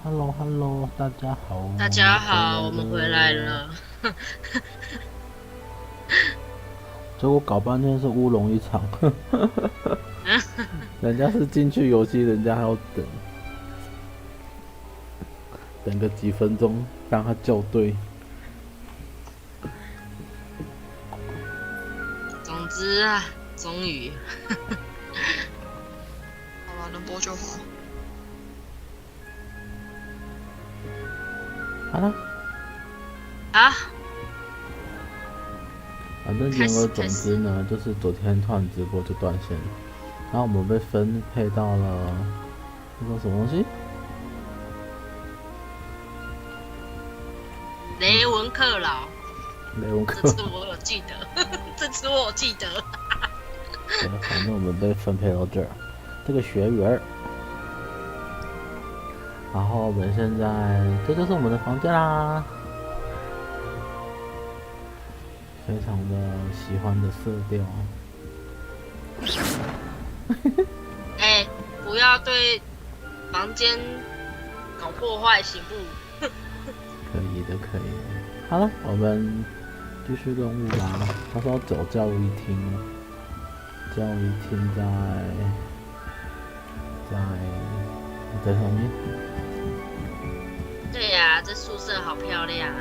Hello， 大家好。大家好，我们回来了。结果搞半天是乌龙一场，人家是进去游戏，人家还要等个几分钟让他校对。总之啊，终于，好了，能播就好。好了。啊。反正言而总之呢，就是昨天突然直播就断线了，然后我们被分配到了那个什么东西？雷文克劳。雷文克。这次我有记得，这次我有记得。对，反正我们被分配到这儿，这个学员。然后我们现在，这就是我们的房间啦。非常的喜欢的色调。哎、不要对房间搞破坏，行不？可以的，可以的。好了，我们继续任务吧。他说要走教育厅，教育厅在上面。对呀、这宿舍好漂亮啊。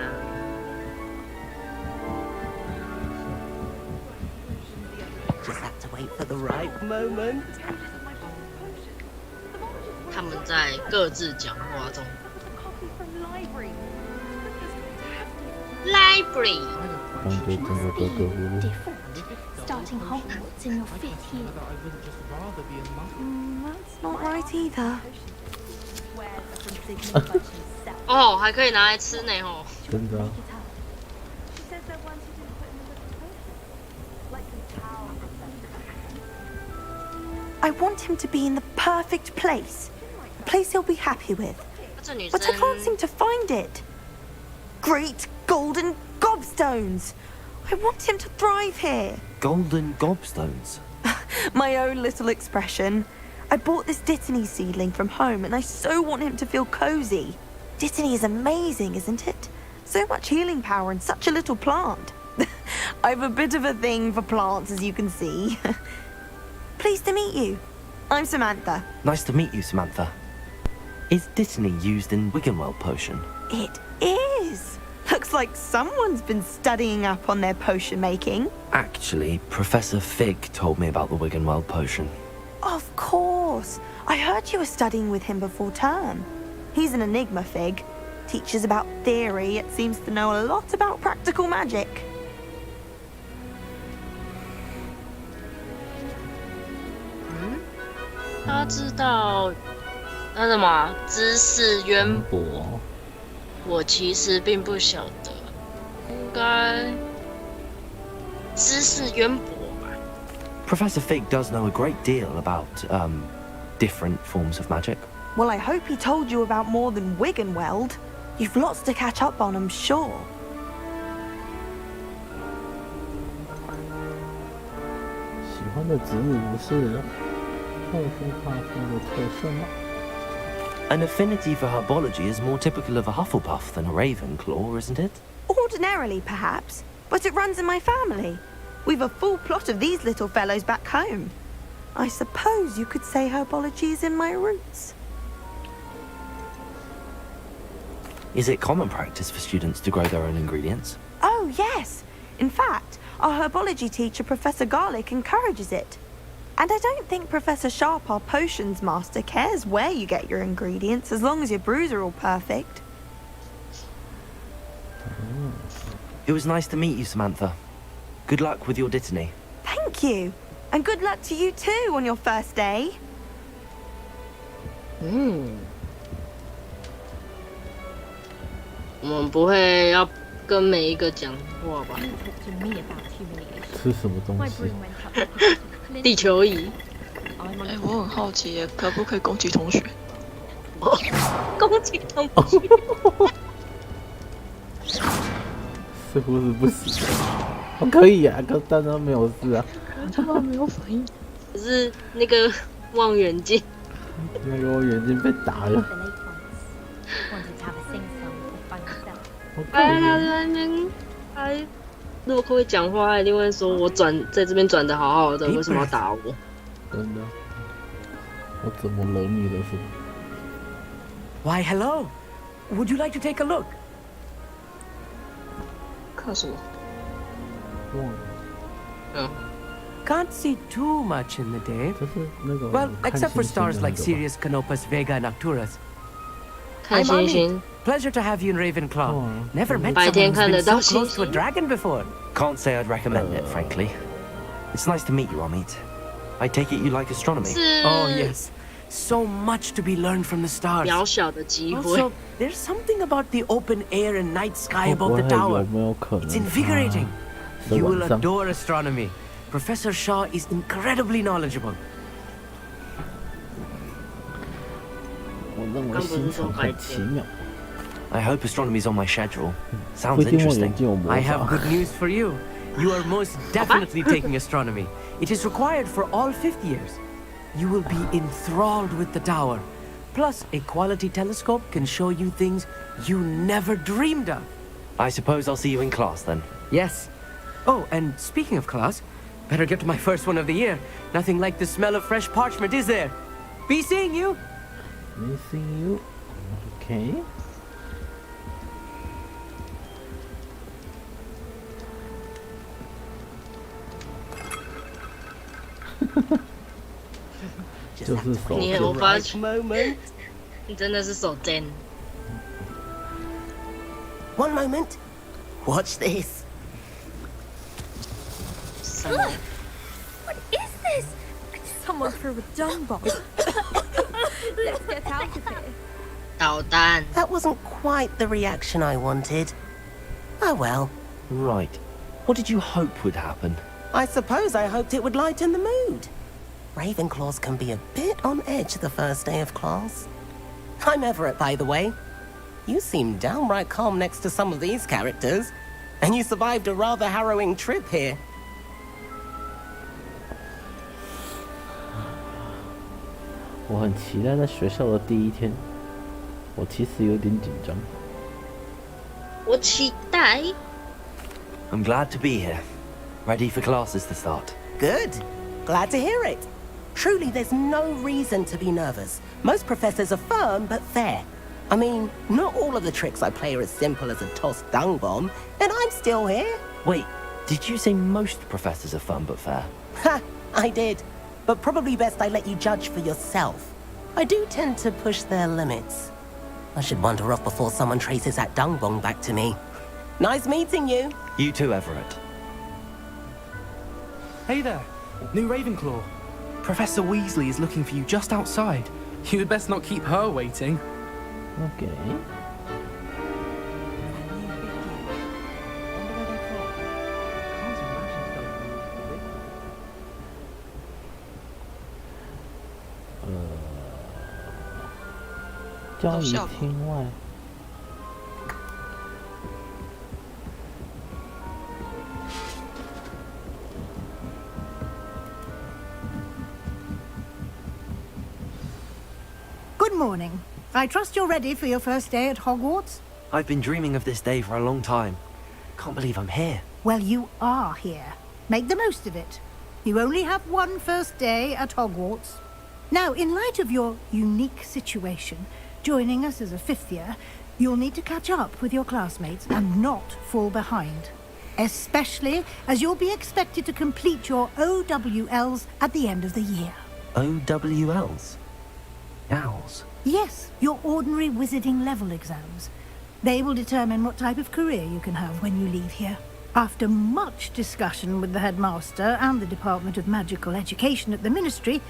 Just have to wait for the right moment. 他们在各自讲话中。Library。感觉整个格格不入。 Starting Hogwarts in your 5th year. That's not right either. 哦，还可以拿来吃呢哦。真的。 I want him to be in the perfect place, a place he'll be happy with. But I can't seem to find it. Great golden gobstones! I want him to thrive here. Golden gobstones? My own little expression. I bought this Dittany seedling from home and I so want him to feel cozy. Dittany is amazing, isn't it? So much healing power in such a little plant. I've a bit of a thing for plants, as you can see. Pleased to meet you. I'm Samantha. Nice to meet you, Samantha. Is Dittany used in Wiggenweld potion? It is. Looks like someone's been studying up on their potion making. Actually, Professor Fig told me about the Wiggenweld potion. Of course. I heard you were studying with him before term. He's an enigma, Fig. Teaches about theory, yet seems to know a lot about practical magic. 他知道那什么知识渊博，我其实并不晓得，应该知识渊博吧。Professor Fig does know a great deal about, different forms of magic. Well, I hope he told you about more than Wiggenweld. You've lots to catch up on, I'm sure. 喜欢的植物是特殊画风的特色吗？ An affinity for herbology is more typical of a Hufflepuff than a Ravenclaw, isn't it? Ordinarily, perhaps, but it runs in my family. We've a full plot of these little fellows back home. I suppose you could say herbology is in my roots. Is it common practice for students to grow their own ingredients? Oh, yes. In fact, our herbology teacher, Professor Garlick, encourages it. And I don't think Professor Sharp, our potions master, cares where you get your ingredients as long as your brews are all perfect. It was nice to meet you, Samantha. Good luck with your Dittany. Thank you. And good luck to you too on your first day. 我们不会要跟每一个讲话吧？吃什么东西？地球仪。哎、我很好奇耶，可不可以攻击同学？攻击同学。似乎是不行。可以啊，但他没有事啊。他们没有反应。可是那个望远镜，那个望远镜被打了。好可哎，他怜。在那边，哎，如果会讲话，一定会说我在这边转的好好的，为什么要打我？真的，我怎么惹你了是？ Why, hello. Would you like to take a look? 看什么？忘了，嗯， Can't see too much in the day. 就是那个 Well, 看 except for 星星的 stars 那 like 个吧 Sirius, Canopus, Vega, and Arcturus. 看 I'm 星 Ami. 星。 Pleasure to have you in Ravenclaw. Oh. Never met 白 someone 天 who's 看得 been 到 so 星 close to a 星。 dragon before. Can't say I'd recommend it, frankly. It's nice to meet you, Amit. I take it you like astronomy. 是 Oh, yes. So much to be learned from the stars. 渺小的机会 Also,。there's something about the open air and night sky 会不 above 会 the 有 tower. 没有可能 It's invigorating. 是 You will 晚上？ adore astronomy. Professor Shaw is incredibly knowledgeable. 我认为星辰很奇妙。 I hope astronomy's on my schedule. 不 Sounds 一定我 interesting. 眼睛有魔 I have 法。 good news for you. You are most definitely taking astronomy. It is required for all fifth years. You will be enthralled with the tower. Plus, a quality telescope can show you things you never dreamed of. I suppose I'll see you in class then. Yes. Oh, and speaking of class, better get to my first one of the year. Nothing like the smell of fresh parchment, is there? Be seeing you. Missing you. OK。就是手你贱我发觉 moment. 你真的是手贱。 One moment. Watch this. 什么？ What is this? Someone threw a dung bomb. Let's get out of here. 导弹。 That wasn't quite the reaction I wanted. Oh well. Right. What did you hope would happen? I suppose I hoped it would lighten the mood. Ravenclaws can be a bit on edge the first day of class. I'm Everett, by the way. You seem downright calm next to some of these characters. And you survived a rather harrowing trip here. 我很期待在学校的第一天。我其实有点紧张。我期待。 I'm glad to be here. Ready for classes to start. Good. Glad to hear it. Truly, there's no reason to be nervous. Most professors are firm but fair. I mean, not all of the tricks I play are as simple as a tossed dung bomb, and I'm still here. Wait, did you say most professors are fun but fair? Ha! I did. But probably best I let you judge for yourself. I do tend to push their limits. I should wander off before someone traces that dung bomb back to me. Nice meeting you. You too, Everett. Hey there, new Ravenclaw. Professor Weasley is looking for you just outside. You had best not keep her waiting. OK。交易厅外。Good morning. I trust you're ready for your first day at Hogwarts? I've been dreaming of this day for a long time. Can't believe I'm here. Well, you are here. Make the most of it. You only have one first day at Hogwarts. Now, in light of your unique situation, joining us as a fifth year, you'll need to catch up with your classmates and not fall behind. Especially as you'll be expected to complete your OWLs at the end of the year. OWLs? Owls? Yes, your ordinary wizarding level exams. They will determine what type of career you can have when you leave here. After much discussion with the headmaster and the Department of Magical Education at the Ministry,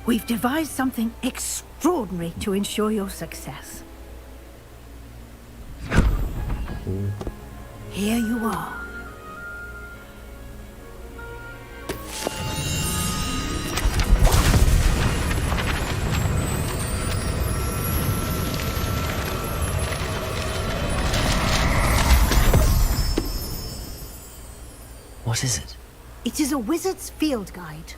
we've devised something extraordinary to ensure your success. Here you are. What is it? It is a wizard's field guide.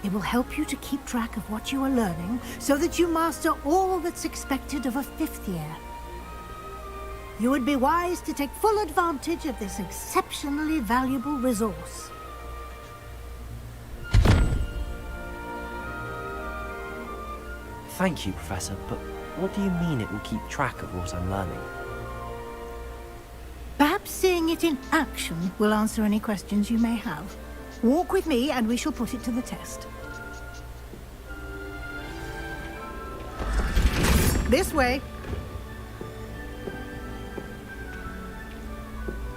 It will help you to keep track of what you are learning so that you master all that's expected of a fifth year. you would be wise to take full advantage of this exceptionally valuable resource. Thank you, Professor, but what do you mean it will keep track of what I'm learning? Perhaps seeing it in action will answer any questions you may have. Walk with me and we shall put it to the test. This way.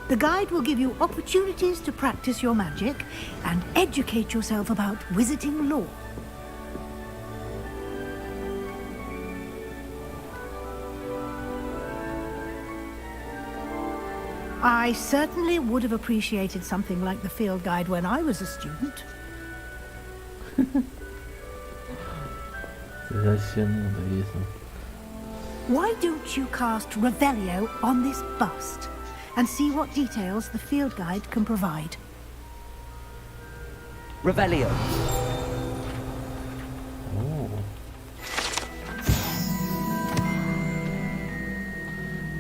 The guide will give you opportunities to practice your magic and educate yourself about wizarding lore. I certainly would have appreciated something like the field guide when I was a student. 是在羡慕的意思。 Why don't you cast Revelio on this bust and see what details the field guide can provide? Revelio. 哦，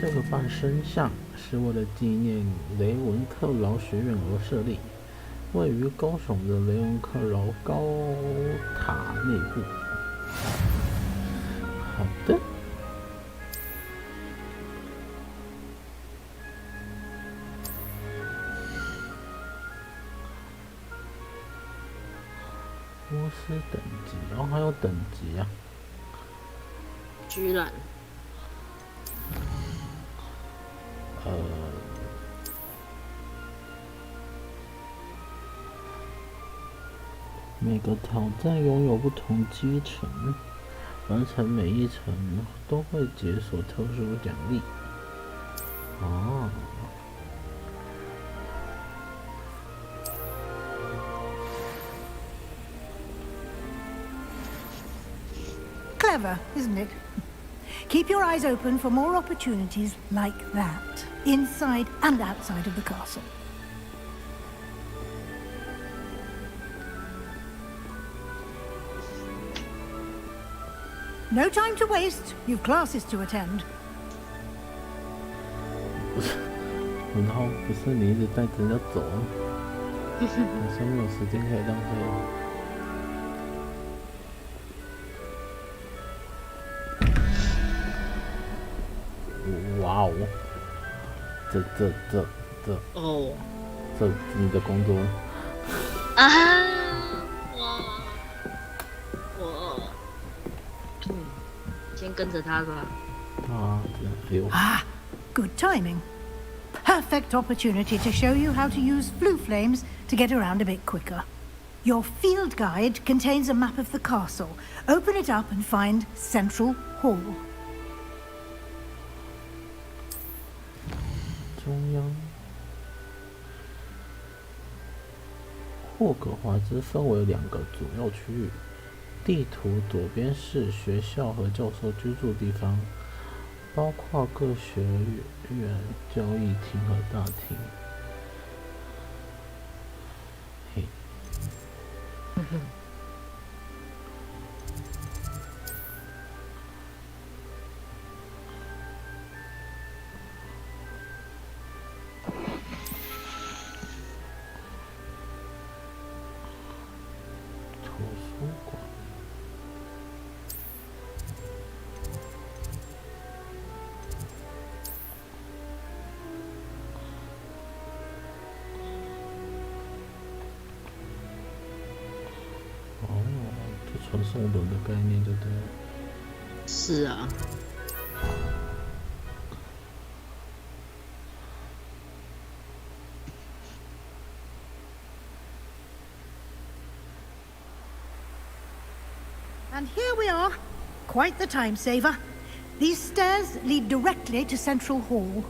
这个半身像是为了纪念雷文克劳学院而设立，位于高耸的雷文克劳高塔内部。好的。 巫师等级，然后还有等级啊！居然，每个挑战拥有不同阶层，完成每一层都会解锁特殊奖励。哦。 Clever, isn't it? Keep your eyes open for more opportunities like that, inside and outside of the castle. No time to waste. You've classes to attend. 然后不是你一直带着人家走，好像没有时间可以浪费了。 哇哦！这哦，这你的工作啊！我，先跟着他吧。啊，哎呦！ Ah, good timing. Perfect opportunity to show you how to use flue flames to get around a bit quicker. Your field guide contains a map of the castle. Open it up and find Central Hall. 中央，霍格华兹分为2个主要区域。地图左边是学校和教授居住地方，包括各学院、交易厅和大厅。嘿。传送轮的概念就对了。是啊。And here we are. Quite the time saver. These stairs lead directly to Central Hall.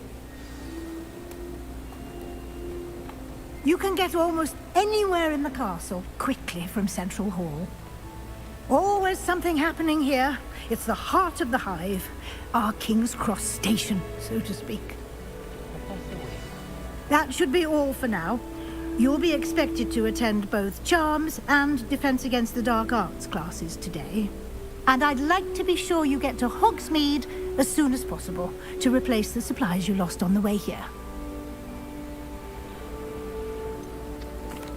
You can get almost anywhere in the castle quickly from Central Hall. Always something happening here. It's the heart of the hive. Our King's Cross station, so to speak. That should be all for now. You'll be expected to attend both Charms and Defense Against the Dark Arts classes today. And I'd like to be sure you get to Hogsmeade as soon as possible to replace the supplies you lost on the way here.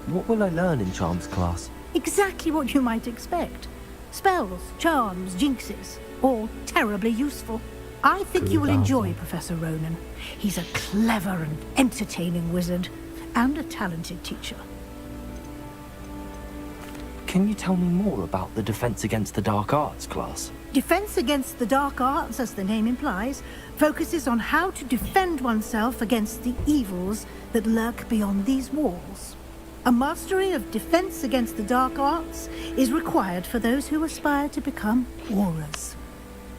What will I learn in Charms class? Exactly what you might expect. Spells, charms, jinxes, all terribly useful. I think you will enjoy Professor Ronan. He's a clever and entertaining wizard, and a talented teacher. Can you tell me more about the Defense Against the Dark Arts class? Defense Against the Dark Arts, as the name implies, focuses on how to defend oneself against the evils that lurk beyond these walls. A mastery of Defense Against the Dark Arts is required for those who aspire to become aurors.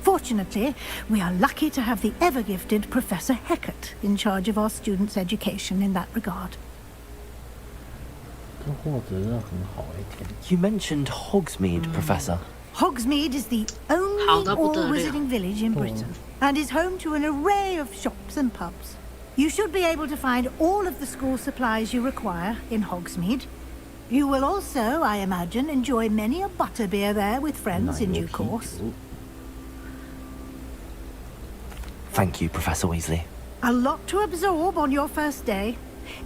Fortunately, we are lucky to have the ever-gifted Professor Heckert in charge of our students' education in that regard. You mentioned Hogsmeade, Professor. Hogsmeade is the only all-wizarding village in Britain, and is home to an array of shops and pubs. You should be able to find all of the school supplies you require in Hogsmeade. You will also, I imagine, enjoy many a butterbeer there with friends in due course. Thank you, Professor Weasley. A lot to absorb on your first day,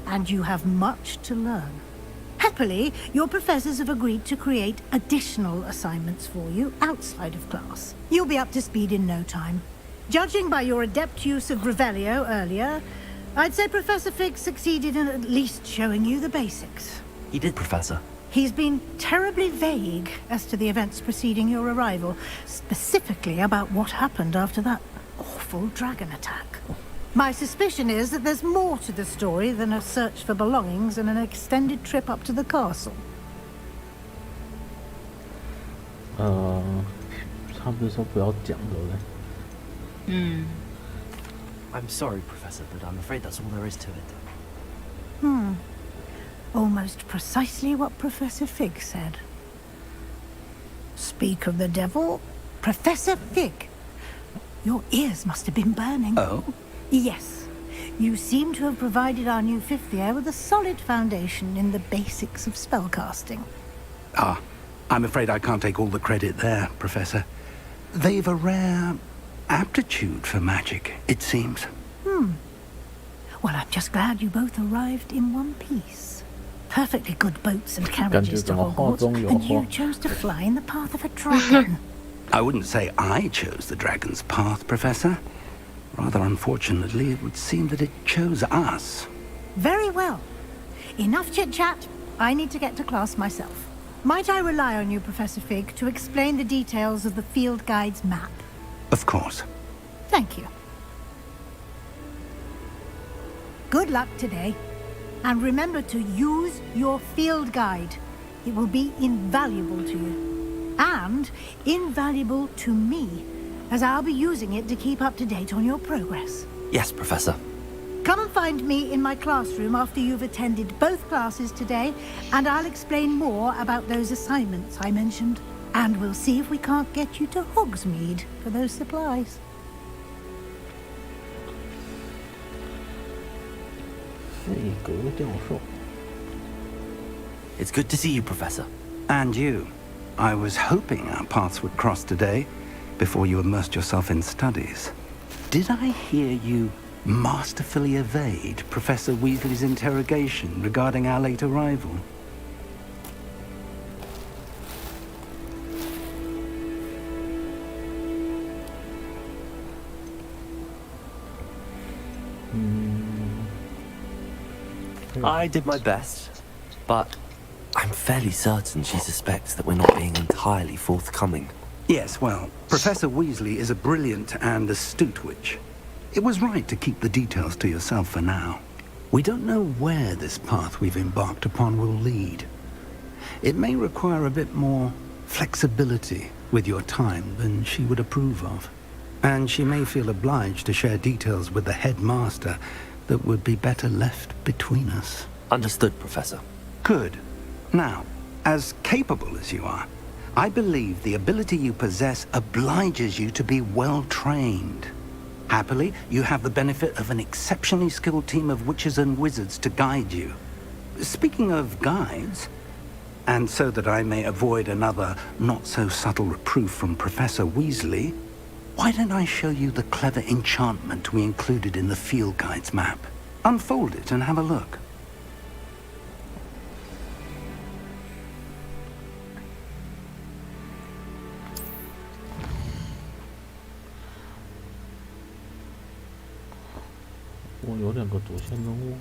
and you have much to learn. Happily, your professors have agreed to create additional assignments for you outside of class. You'll be up to speed in no time. Judging by your adept use of Revelio earlier, I'd say Professor Fig succeeded in at least showing you the basics. He did, Professor. He's been terribly vague as to the events preceding your arrival, specifically about what happened after that awful dragon attack. My suspicion is that there's more to the story than a search for belongings and an extended trip up to the castle. 他不是说不要讲，对不对？ I'm sorry, Professor, but I'm afraid that's all there is to it. Almost precisely what Professor Fig said. Speak of the devil, Professor Fig. Your ears must have been burning. Oh? Yes. You seem to have provided our new fifth year with a solid foundation in the basics of spellcasting. Ah, I'm afraid I can't take all the credit there, Professor. They've a rare aptitude for magic, it seems. Well, I'm just glad you both arrived in one piece. Perfectly good boats and carriages to Hogwarts, and you chose to fly in the path of a dragon. I wouldn't say I chose the dragon's path, Professor. Rather unfortunately, it would seem that it chose us. Very well. Enough chit-chat. I need to get to class myself. Might I rely on you, Professor Fig, to explain the details of the field guide's map? Of course. Thank you. Good luck today. And remember to use your field guide. It will be invaluable to you. And invaluable to me, as I'll be using it to keep up to date on your progress. Yes, Professor. Come and find me in my classroom after you've attended both classes today, and I'll explain more about those assignments I mentioned. And we'll see if we can't get you to Hogsmeade for those supplies. It's good to see you, Professor. And you. I was hoping our paths would cross today, before you immersed yourself in studies. Did I hear you masterfully evade Professor Weasley's interrogation regarding our late arrival? I did my best, but I'm fairly certain she suspects that we're not being entirely forthcoming. Yes, well, Professor Weasley is a brilliant and astute witch. It was right to keep the details to yourself for now. We don't know where this path we've embarked upon will lead. It may require a bit more flexibility with your time than she would approve of. And she may feel obliged to share details with the headmaster that would be better left between us. Understood, Professor. Good. Now, as capable as you are, I believe the ability you possess obliges you to be well-trained. Happily, you have the benefit of an exceptionally skilled team of witches and wizards to guide you. Speaking of guides, and so that I may avoid another not-so-subtle reproof from Professor Weasley, Why don't I show you the clever enchantment we included in the field guide's map? Unfold it and have a look. 我有2个主线任务。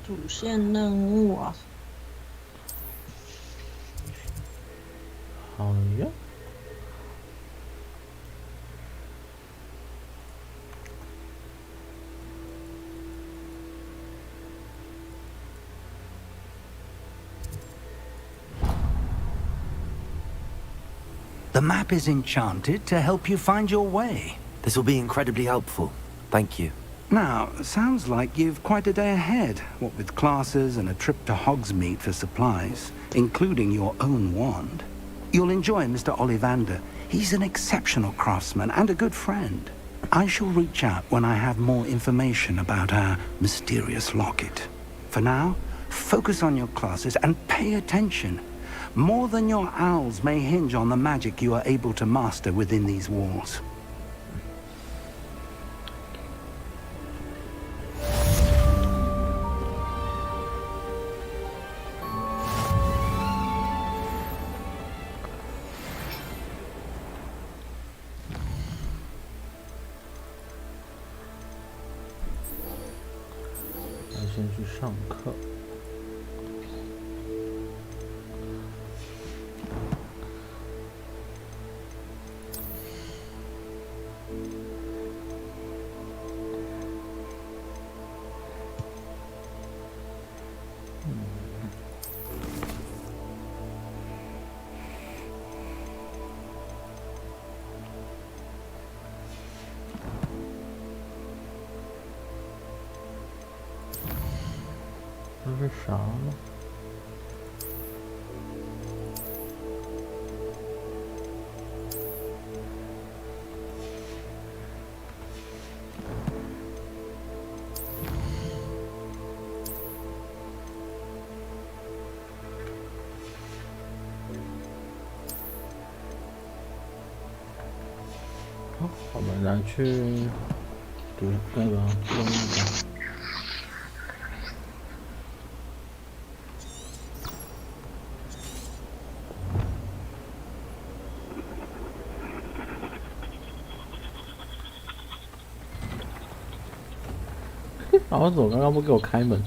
主线任务啊。好呀。The map is enchanted to help you find your way. This will be incredibly helpful. Thank you. Now, sounds like you've quite a day ahead, what with classes and a trip to Hogsmeade for supplies, including your own wand. You'll enjoy Mr. Ollivander. He's an exceptional craftsman and a good friend. I shall reach out when I have more information about our mysterious locket. For now, focus on your classes and pay attention. More than your owls may hinge on the magic you are able to master within these walls. 先去上课。这是啥呢？好，我们来去读那个任务吧。老总刚刚不给我开门。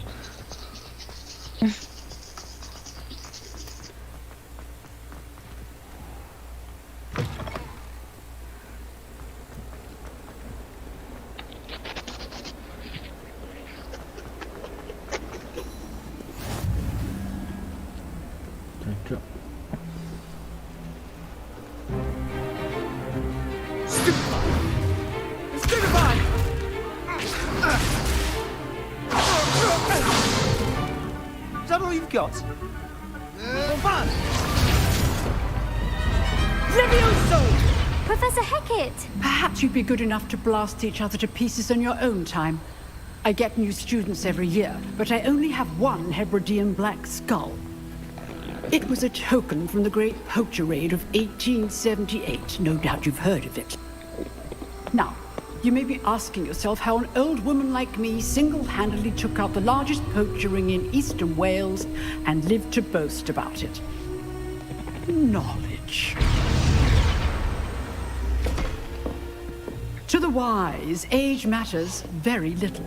在这。Is that all you've got? Levioso! Professor Hecat! Perhaps you'd be good enough to blast each other to pieces on your own time. I get new students every year, but I only have one Hebridean black skull. It was a token from the Great Poacher Raid of 1878. No doubt you've heard of it. Now, you may be asking yourself how an old woman like me single-handedly took out the largest poacher ring in eastern Wales and lived to boast about it. Knowledge. To the wise, age matters very little.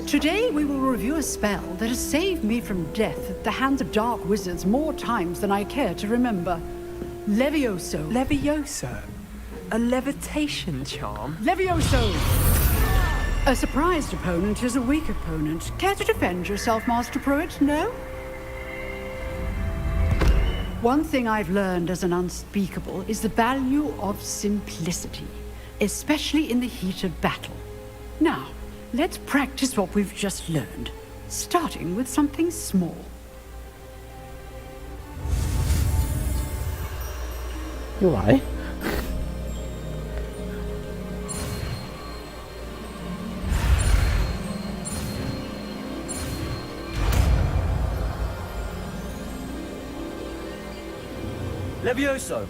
Today we will review a spell that has saved me from death at the hands of dark wizards more times than I care to remember. Levioso. Levioso? A levitation charm? Levioso! A surprised opponent is a weak opponent. Care to defend yourself, Master Pruitt? No? One thing I've learned as an unspeakable is the value of simplicity, especially in the heat of battle. Now, let's practice what we've just learned, starting with something small. Why? Levioso!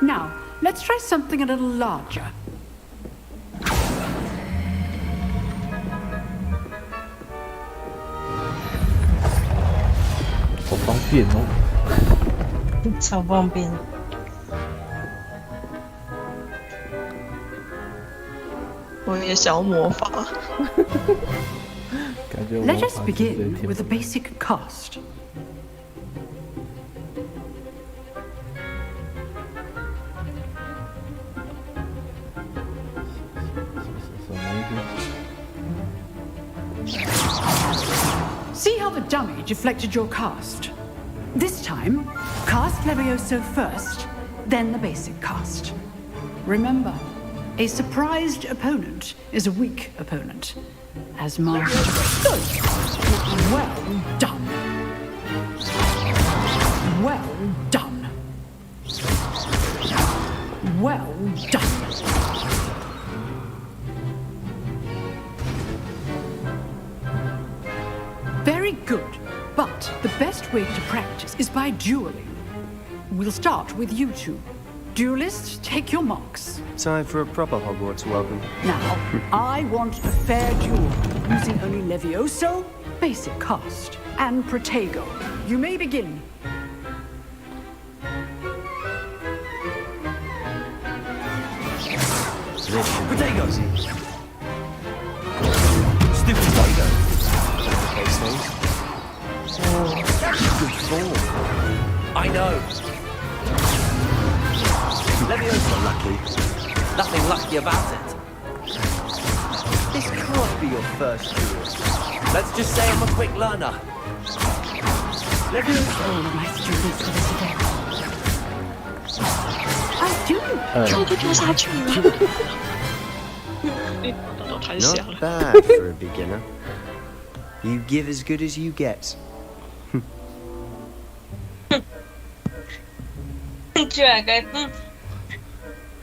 Now, let's try something a little larger. 好方便哦。超方便。我也想要魔法。感觉 Let us begin with the basic cast. See how the dummy deflected your cast? This time, cast Levioso first, then the basic cast. Remember, a surprised opponent is a weak opponent. As master. Good. Well done. Well done. Well done. Very good. But the best way to practice is by dueling. We'll start with you two. Duelists, take your marks. Time for a proper Hogwarts welcome. Now, I want a fair duel, using only Levioso, basic cast, and Protego. You may begin. Protego! Stupid Protego! That's good form. I know. Levioso lucky. Nothing lucky about it. This can't be your first duel. Let's just say I'm a quick learner. Levioso. All of my students for this event. I do. Not bad for a beginner. You give as good as you get. 居然该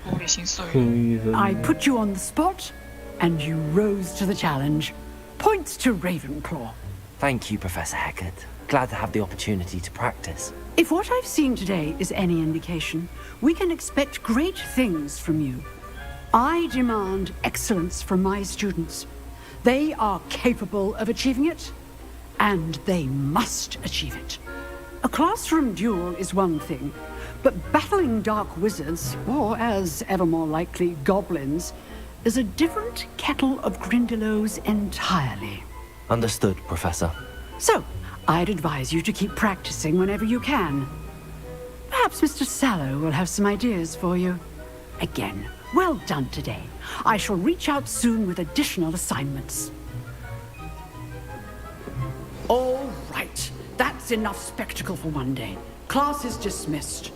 我给心碎了。 I put you on the spot, and you rose to the challenge. Points to Ravenclaw. Thank you, Professor Hecat. Glad to have the opportunity to practice. If what I've seen today is any indication, we can expect great things from you. I demand excellence from my students. They are capable of achieving it, and they must achieve it. A classroom duel is one thing, but battling dark wizards, or as ever more likely, goblins, is a different kettle of Grindylows entirely. Understood, Professor. So, I'd advise you to keep practicing whenever you can. Perhaps Mr. Sallow will have some ideas for you. Again, well done today. I shall reach out soon with additional assignments. All right. That's enough spectacle for one day. Class is dismissed.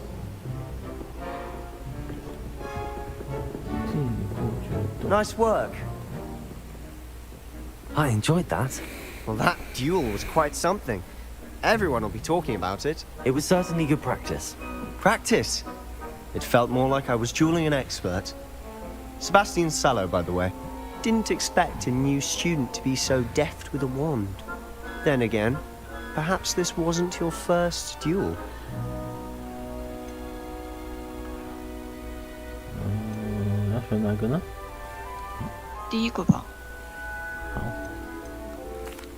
Nice work. I enjoyed that. Well, that duel was quite something. Everyone will be talking about it. It was certainly good practice. Practice? It felt more like I was dueling an expert. Sebastian Sallow, by the way. Didn't expect a new student to be so deft with a wand. Then again, perhaps this wasn't your first duel.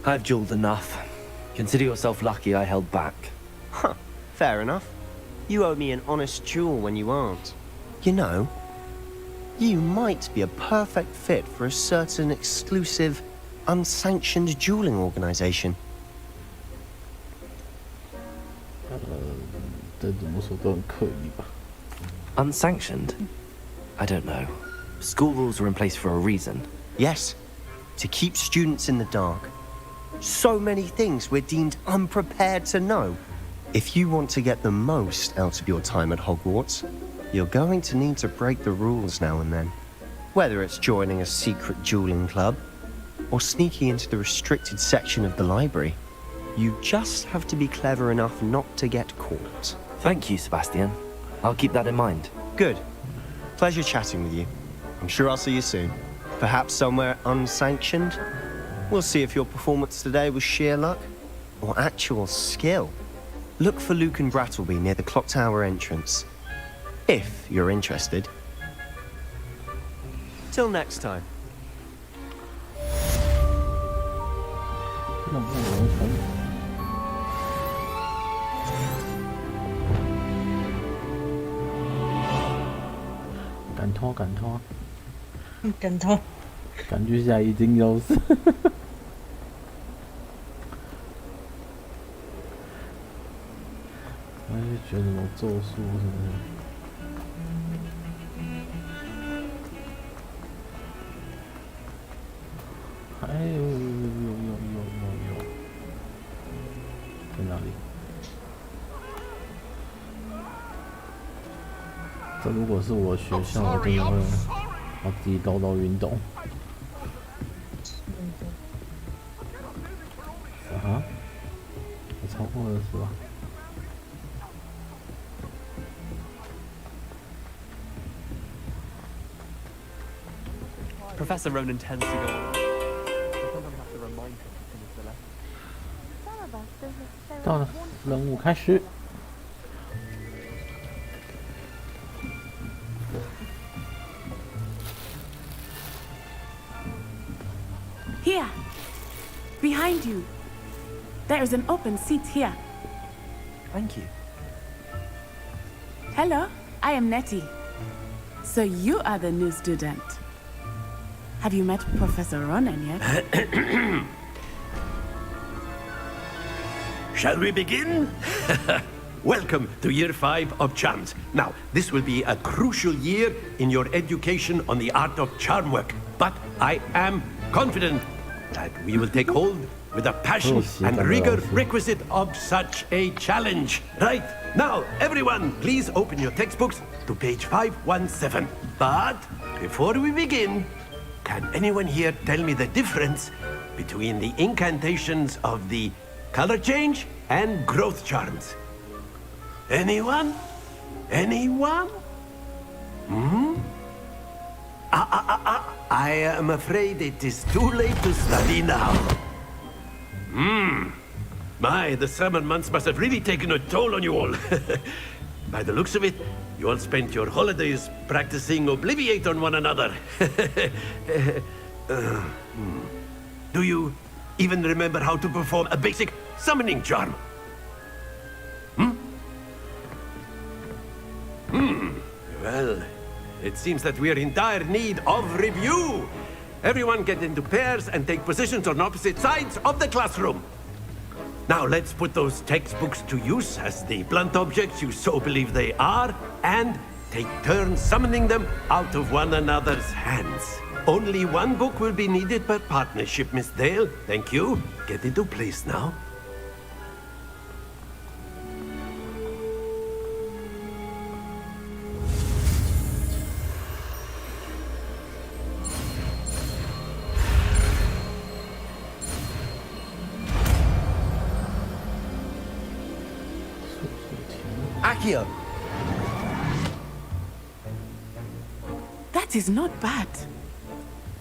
I've dueled enough. Consider yourself lucky I held back. Huh, fair enough. You owe me an honest duel when you aren't. You know, you might be a perfect fit for a certain exclusive, unsanctioned dueling organization. Unsanctioned? I don't know. School rules are in place for a reason. Yes, to keep students in the dark. So many things we're deemed unprepared to know. If you want to get the most out of your time at Hogwarts, you're going to need to break the rules now and then. Whether it's joining a secret dueling club, or sneaking into the restricted section of the library, you just have to be clever enough not to get caught. Thank you, Sebastian. I'll keep that in mind. Good. Pleasure chatting with you. I'm sure I'll see you soon. Perhaps somewhere unsanctioned? We'll see if your performance today was sheer luck or actual skill. Look for Luke and Brattleby near the clock tower entrance, if you're interested. Till next time. 任务完成。赶拖，赶拖，赶拖，感觉下已经有事。我就觉得我咒术是不是？哎呦，在哪里？这如果是我学校，我真的会把自己抖抖运动。啊？我超过了是吧？ Professor Ronan tends to go. Sometimes I have to remind him to finish the lesson. 到了，任务开始。 Here, behind you. There is an open seat here. Thank you. Hello, I am Nettie. So you are the new student. Have you met Professor Ronan yet? Shall we begin? Welcome to Year 5 of Charms. Now, this will be a crucial year in your education on the art of charm work. But I am confident that we will take hold with the passion and rigor requisite of such a challenge. Right, now, everyone, please open your textbooks to page 517. But before we begin, can anyone here tell me the difference between the incantations of the color change and growth charms? Anyone? Anyone? I am afraid it is too late to study now. My, the summer months must have really taken a toll on you all. By the looks of it, you all spent your holidays practicing Obliviate on one another. Do you even remember how to perform a basic summoning charm? Well, it seems that we are in dire need of review. Everyone get into pairs and take positions on opposite sides of the classroom. Now let's put those textbooks to use as the blunt objects you so believe they are, and take turns summoning them out of one another's hands. Only one book will be needed per partnership, Miss Dale. Thank you. Get into place now. Accio! That is not bad.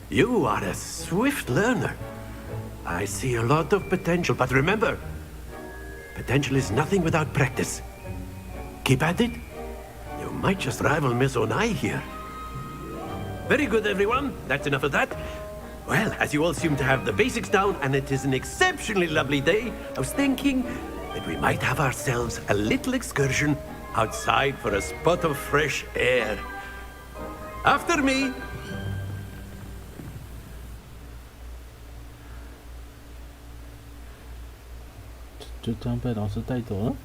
You are a swift learner. I see a lot of potential, but remember, potential is nothing without practice. Keep at it. You might just rival Miss Onai here. Very good, everyone. That's enough of that. Well, as you all seem to have the basics down, and it is an exceptionally lovely day, I was thinking that we might have ourselves a little excursion outside for a spot of fresh air. After me. 就这样被老师带走了。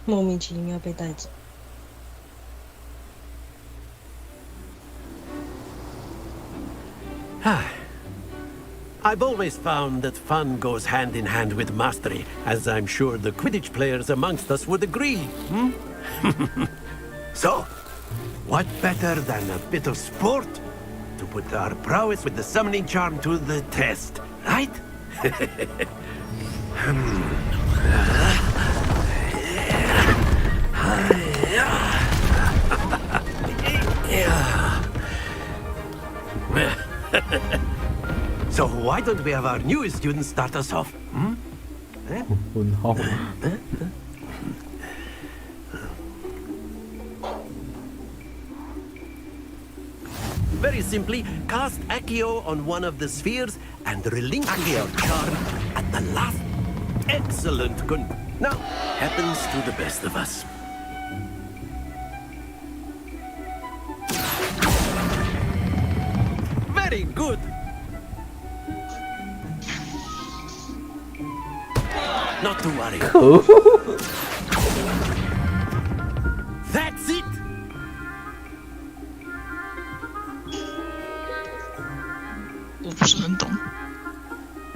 莫名其妙被带走。I've always found that fun goes hand in hand with mastery, as I'm sure the Quidditch players amongst us would agree. So, what better than a bit of sport to put our prowess with the summoning charm to the test, right? why don't we have our newest student start us off? Very simply, cast Accio on one of the spheres and relinquish your charm at the last. Excellent. Now, happens to the best of us. Very good. Not to worry. That's it.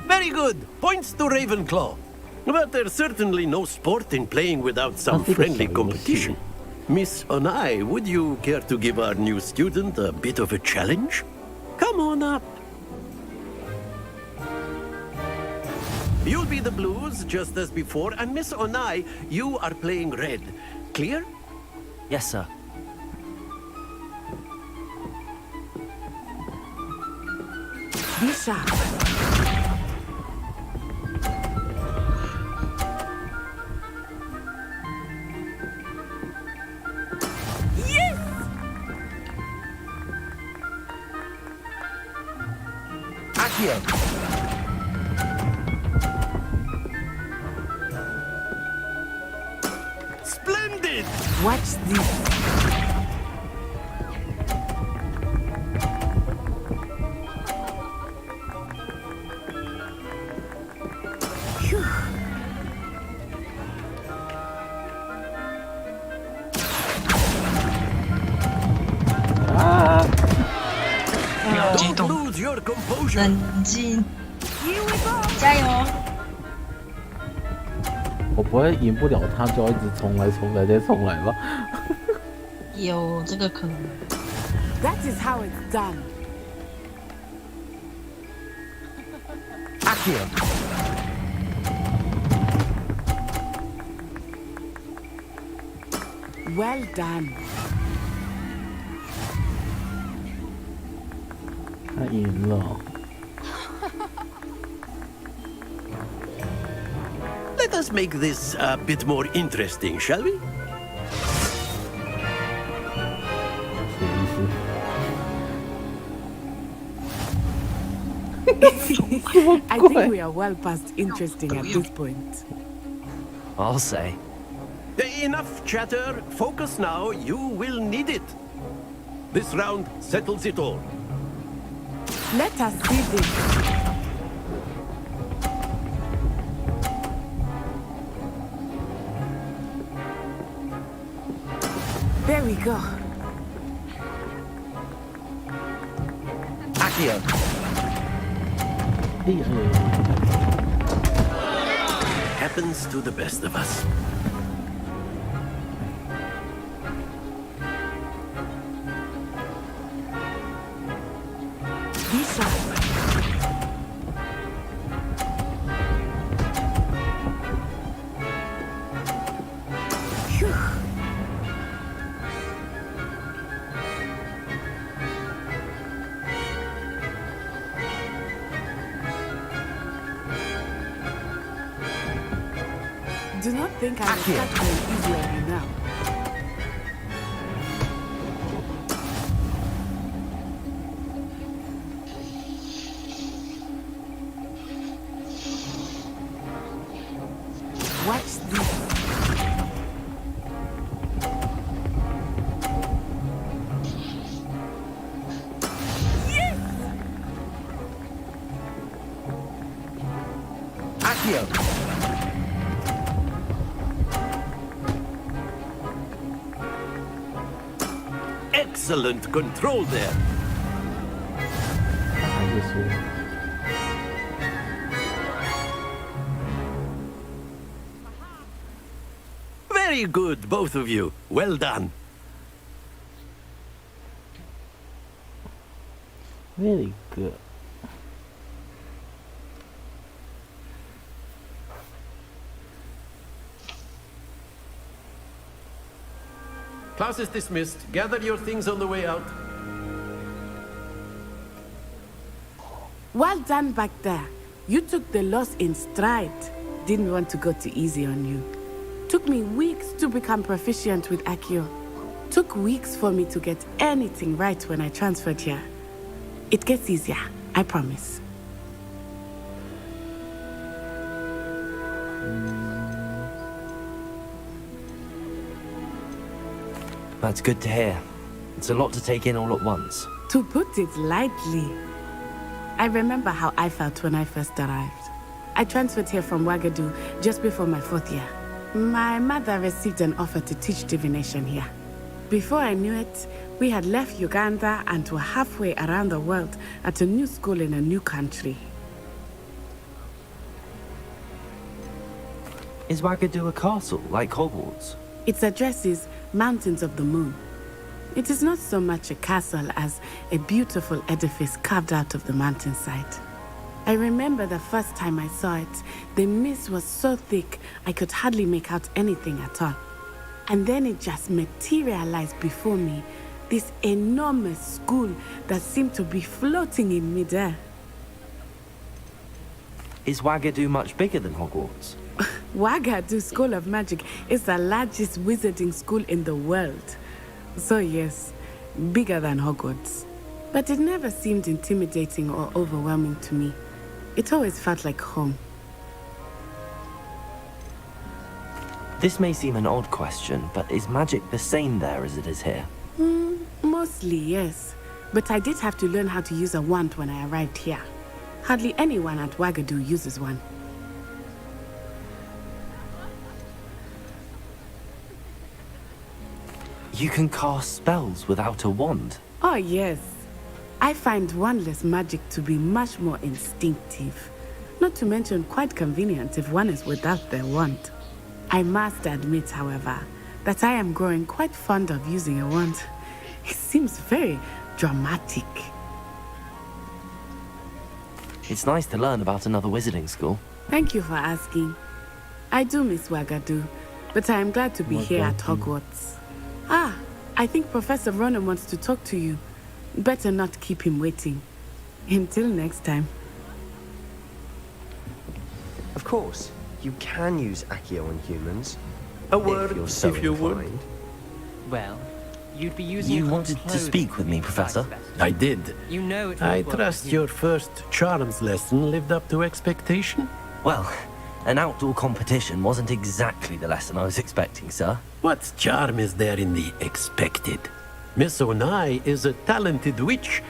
Very good. Points to Ravenclaw. But there's certainly no sport in playing without some friendly competition. Miss Onai, would you care to give our new student a bit of a challenge? Come on up. You'll be the blues, just as before, and Miss Onai, you are playing red. Clear? Yes, sir. Be sharp. Yes! Accio. Splendid! Watch this. Don't lose your composure. 冷静，加油！我不会赢不了他，就要一直重来、重来再重来吧。有这个可能。 That is how it's done. Accio. Well done. 他赢了。 Let us make this a bit more interesting, shall we? I think we are well past interesting at this point. I'll say. Enough chatter. Focus now. You will need it. This round settles it all. Let us see this. There we go. Accio. Happens to the best of us. Be sharp. Phew. Do not think I will start going easy on you now. Watch this. Yes! Accio. Excellent control there. Very good, both of you. Well done. Very good. Class is dismissed. Gather your things on the way out. Well done back there. You took the loss in stride. Didn't want to go too easy on you. Took me weeks to become proficient with Accio. Took weeks for me to get anything right when I transferred here. It gets easier, I promise. That's good to hear. It's a lot to take in all at once. To put it lightly, I remember how I felt when I first arrived. I transferred here from Ouagadougou just before my 4th year. My mother received an offer to teach divination here. Before I knew it, we had left Uganda and were halfway around the world at a new school in a new country. Is Ouagadougou a castle, like Hogwarts? Its address is Mountains of the Moon. It is not so much a castle as a beautiful edifice carved out of the mountainside. I remember the first time I saw it, the mist was so thick I could hardly make out anything at all. And then it just materialized before me, this enormous school that seemed to be floating in midair. Is Ouagadougou much bigger than Hogwarts? Ouagadougou School of Magic is the largest wizarding school in the world. So yes, bigger than Hogwarts. But it never seemed intimidating or overwhelming to me. It always felt like home. This may seem an odd question, but is magic the same there as it is here? Mostly, yes. But I did have to learn how to use a wand when I arrived here. Hardly anyone at Ouagadougou uses one. You can cast spells without a wand? Oh, yes. I find wandless magic to be much more instinctive. Not to mention quite convenient if one is without their wand. I must admit, however, that I am growing quite fond of using a wand. It seems very dramatic. It's nice to learn about another wizarding school. Thank you for asking. I do miss Ouagadougou, but I am glad to be here at Hogwarts. Ah, I think Professor Ronan wants to talk to you. Better not keep him waiting. Until next time. Of course, you can use Accio on humans. A word, if you're so if you would. inclined. Well, you'd be using. You wanted to speak with me, Professor? I did. You know it. I trust your first charms lesson lived up to expectation? Well, an outdoor competition wasn't exactly the lesson I was expecting, sir. What charm is there in the expected? Miss Onai is a talented witch.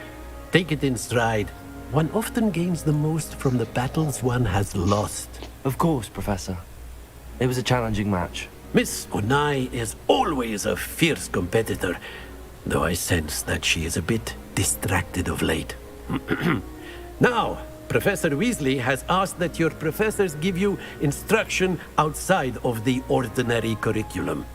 Take it in stride. One often gains the most from the battles one has lost. Of course, Professor. It was a challenging match. Miss Onai is always a fierce competitor, though I sense that she is a bit distracted of late. Now, Professor Weasley has asked that your professors give you instruction outside of the ordinary curriculum.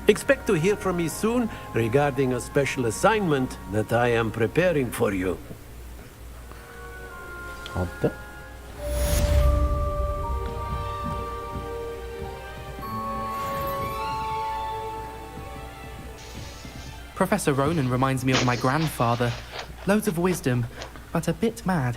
Expect to hear from me soon regarding a special assignment that I am preparing for you. 好的。 Professor Ronan reminds me of my grandfather. Loads of wisdom, but a bit mad.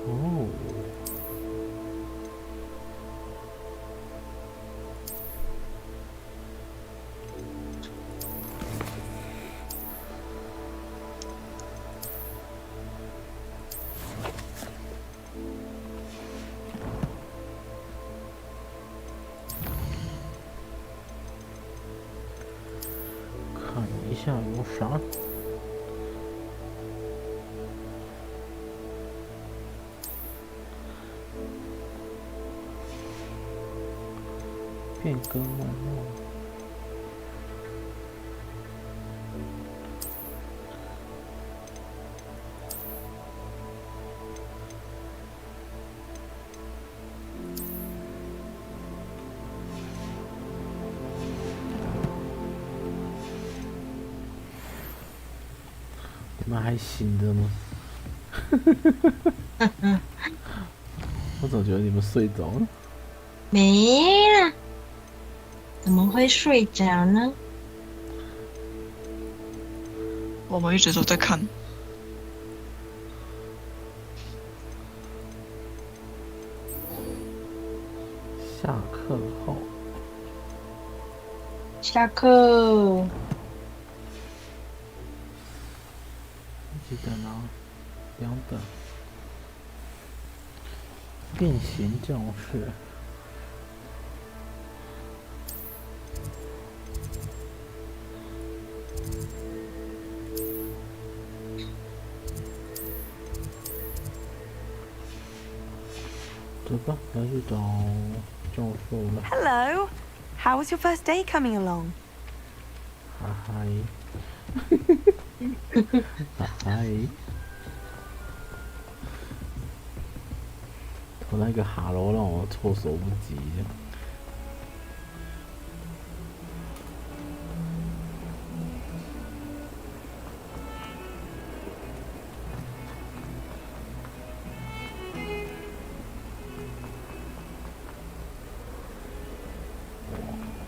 Oh. 看一下有啥。变更完了。们还醒着吗？我总觉得你们睡着了。没啦，怎么会睡着呢？我们一直都在看。下课后。下课。记得呢，2等。变形教室。走吧，来去找教授了。Hello, how was your first day coming along? 哈嗨，哈嗨，我那个哈喽让我措手不及。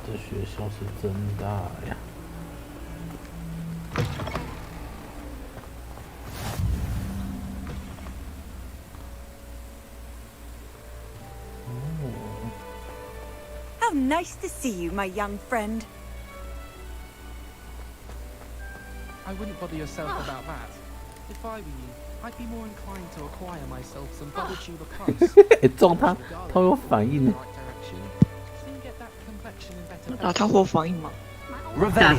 这学校是真大呀！How nice to see you, my young friend. I wouldn't bother yourself about that. If I were you, I'd be more inclined to acquire myself some bubble tuber clothes. 撞他，他有反应。打他或反应吗 Revelio. Where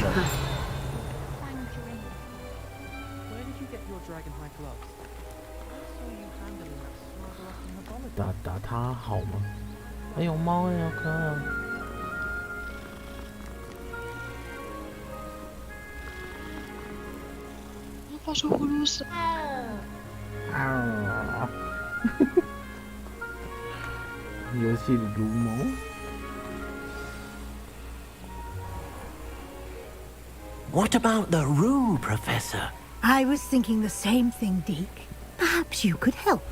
did you get your dragon high gloves? I saw you handling that swagger up in the holiday. 打他好吗？哎呦猫呀，可爱！发出呼噜声。啊！游戏里如梦。What about the room, Professor? I was thinking the same thing, Deke. Perhaps you could help.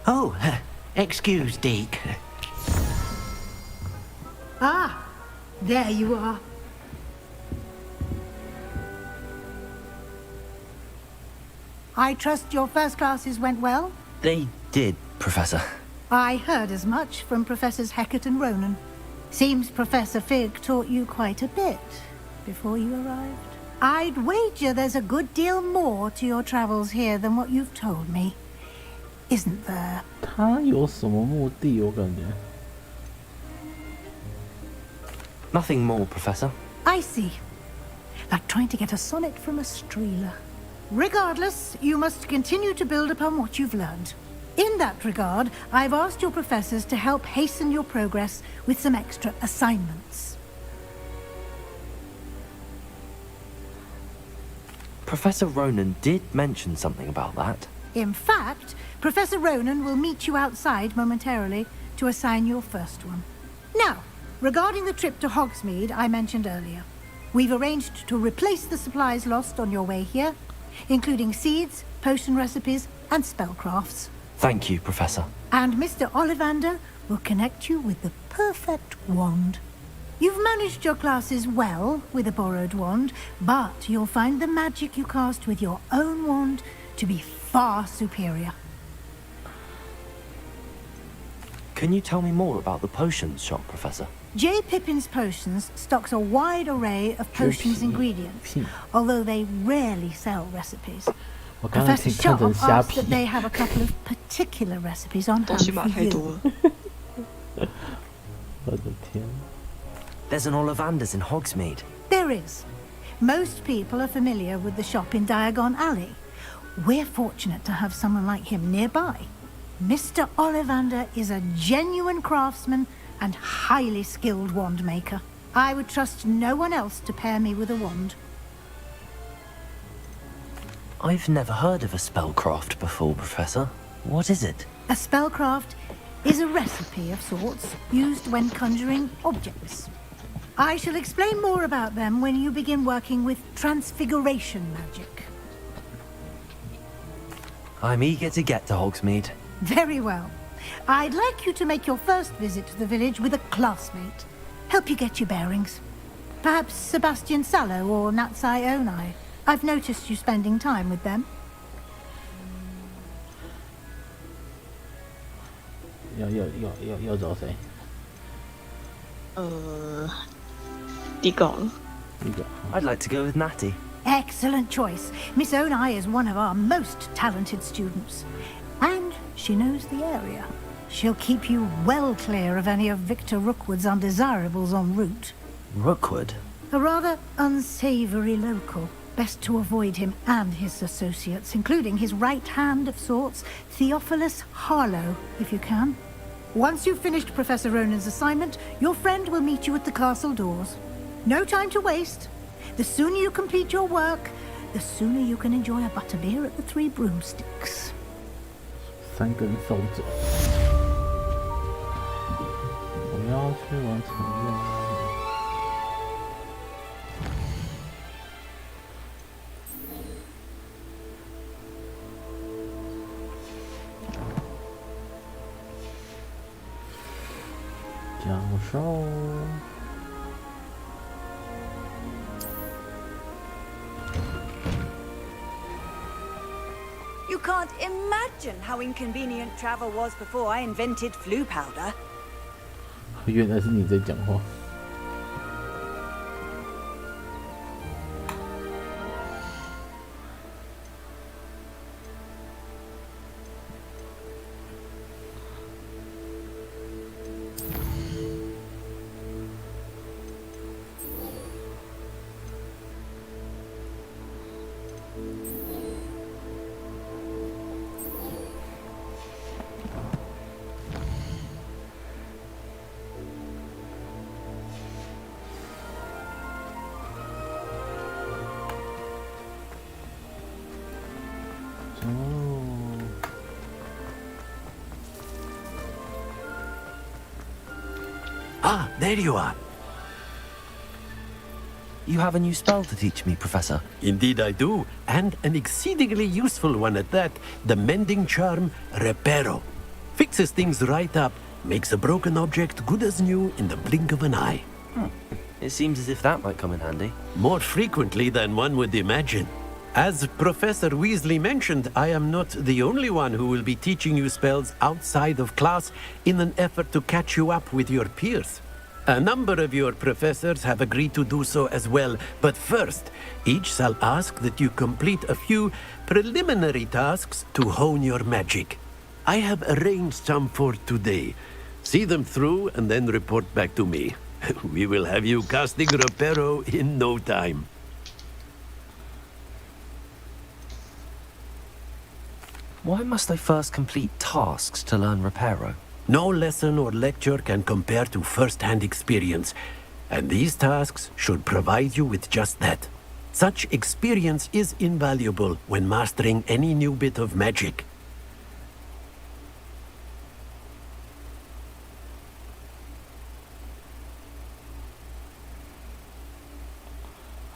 Oh, excuse, Deke. Ah, there you are. I trust your first classes went well? They did, Professor. I heard as much from Professors Hecat and Ronan. Seems Professor Fig taught you quite a bit before you arrived. I'd wager there's a good deal more to your travels here than what you've told me. Isn't there? 他有什么目的？我感觉。Nothing more, Professor. I see. Like trying to get a sonnet from a streeler. Regardless, you must continue to build upon what you've learned. In that regard, I've asked your professors to help hasten your progress with some extra assignments. Professor Ronan did mention something about that. In fact, Professor Ronan will meet you outside momentarily to assign your first one. Now, regarding the trip to Hogsmeade I mentioned earlier, we've arranged to replace the supplies lost on your way here, including seeds, potion recipes, and spellcrafts. Thank you, Professor. And Mr. Ollivander will connect you with the perfect wand. You've managed your classes well with a borrowed wand, but you'll find the magic you cast with your own wand to be far superior. Can you tell me more about the potions shop, Professor? J. Pippin's Potions stocks a wide array of potions ingredients, although they rarely sell recipes. Professor Sharp asks that they have a couple of particular recipes on hand for you. There's an Ollivander's in Hogsmeade. There is. Most people are familiar with the shop in Diagon Alley. We're fortunate to have someone like him nearby. Mr. Ollivander is a genuine craftsman and highly skilled wand maker. I would trust no one else to pair me with a wand. I've never heard of a spellcraft before, Professor. What is it? A spellcraft is a recipe of sorts used when conjuring objects. I shall explain more about them when you begin working with transfiguration magic. I'm eager to get to Hogsmeade. Very well. I'd like you to make your first visit to the village with a classmate. Help you get your bearings. Perhaps Sebastian Sallow or Natsai Onai. I've noticed you spending time with them. 要找谁？第一个好了。I'd like to go with Natty. Excellent choice. Miss Onai is one of our most talented students. And she knows the area. She'll keep you well clear of any of Victor Rookwood's undesirables en route. Rookwood? A rather unsavory local. Best to avoid him and his associates, including his right hand of sorts, Theophilus Harlow, if you can. Once you've finished Professor Ronan's assignment, your friend will meet you at the castle doors. No time to waste. The sooner you complete your work, the sooner you can enjoy a butterbeer at the Three Broomsticks. 3根扫帚，我们要去完成任务。教授。 You can't imagine how inconvenient travel was before I invented flu powder. 原来是你在讲话。Ah, there you are. You have a new spell to teach me, Professor. Indeed I do, and an exceedingly useful one at that. The mending charm, Reparo. Fixes things right up, makes a broken object good as new in the blink of an eye. It seems as if that might come in handy. More frequently than one would imagine. As Professor Weasley mentioned, I am not the only one who will be teaching you spells outside of class in an effort to catch you up with your peers. A number of your professors have agreed to do so as well, but first, each shall ask that you complete a few preliminary tasks to hone your magic. I have arranged some for today. See them through and then report back to me. We will have you casting Reparo in no time. Why must I first complete tasks to learn Reparo? No lesson or lecture can compare to first-hand experience, and these tasks should provide you with just that. Such experience is invaluable when mastering any new bit of magic.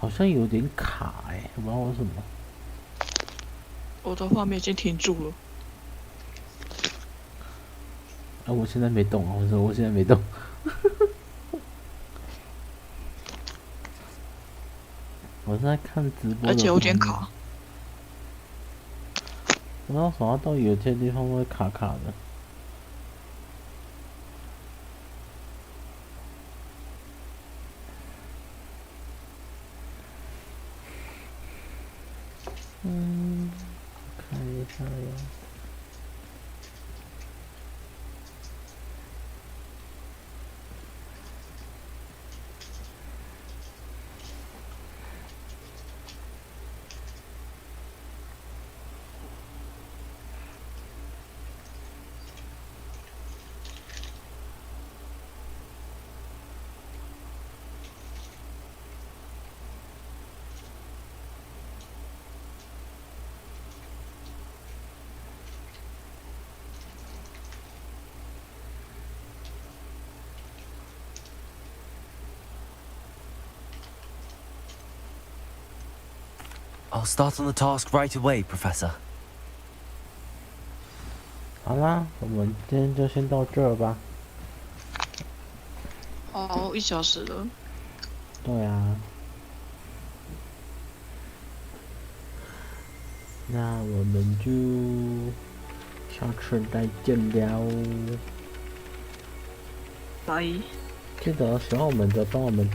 好像有点卡哎，不知道为什么。我的画面已经停住了。啊，我现在没动啊！我说我现在没动。我在看直播，而且有点卡。不知道什么到底有些地方会卡卡的。看一下呀。I'll start on the task right away, Professor. 好啦，我们今天就先到这儿吧。哦，1小时了。对啊。那我们就下次再见了。拜。记得喜欢我们的，帮我们